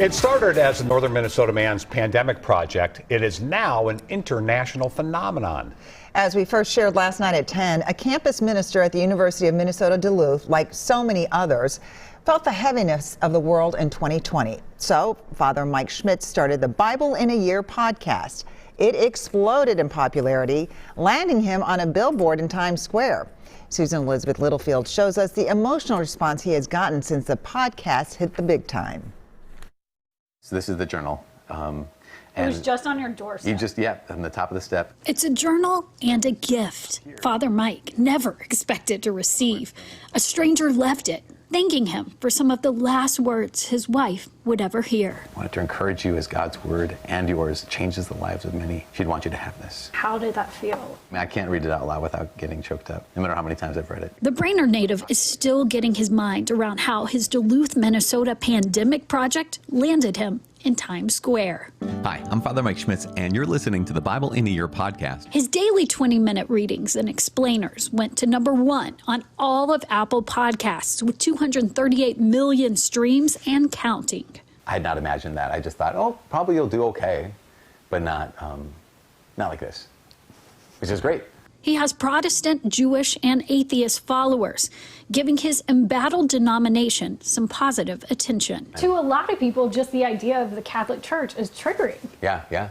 It started as a Northern Minnesota man's pandemic project. It is now an international phenomenon. As we first shared last night at 10, a campus minister at the University of Minnesota Duluth, like so many others, felt the heaviness of the world in 2020. So Father Mike Schmitz started the Bible in a Year podcast. It exploded in popularity, landing him on a billboard in Times Square. Susan-Elizabeth-Littlefield shows us the emotional response he has gotten since the podcast hit the big time. So this is the journal. It was just on your doorstep. You just, yeah, on the top of the step. It's a journal and a gift Father Mike never expected to receive. A stranger left it, thanking him for some of the last words his wife would ever hear. I wanted to encourage you as God's word and yours changes the lives of many. She'd want you to have this. How did that feel? I can't read it out loud without getting choked up, no matter how many times I've read it. The Brainerd native is still getting his mind around how his Duluth, Minnesota pandemic project landed him in Times Square. Hi, I'm Father Mike Schmitz, and you're listening to the Bible in a Year podcast. His daily 20-minute readings and explainers went to #1 on all of Apple Podcasts with 238 million streams and counting. I had not imagined that. I just thought, oh, probably you'll do okay, but not like this, which is great. He has Protestant, Jewish, and atheist followers, giving his embattled denomination some positive attention. To a lot of people, just the idea of the Catholic Church is triggering. Yeah.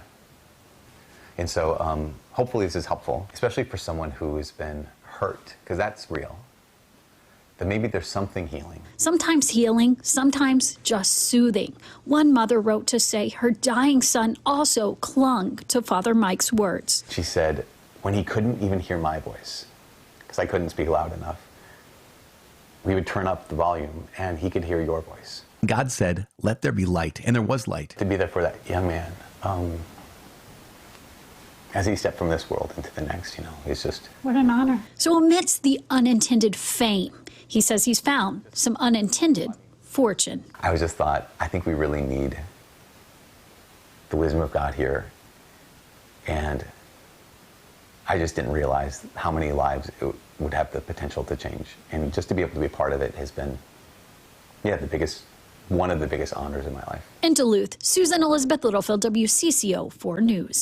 And so hopefully this is helpful, especially for someone who has been hurt, because that's real. That maybe there's something healing. Sometimes healing, sometimes just soothing. One mother wrote to say her dying son also clung to Father Mike's words. She said, when he couldn't even hear my voice, because I couldn't speak loud enough, we would turn up the volume and he could hear your voice. God said, let there be light, and there was light. To be there for that young man, as he stepped from this world into the next, it's just... What an honor. So amidst the unintended fame, he says he's found some unintended fortune. I just thought, I think we really need the wisdom of God here. And I just didn't realize how many lives it would have the potential to change. And just to be able to be a part of it has been, one of the biggest honors in my life. In Duluth, Susan-Elizabeth-Littlefield, WCCO 4 News.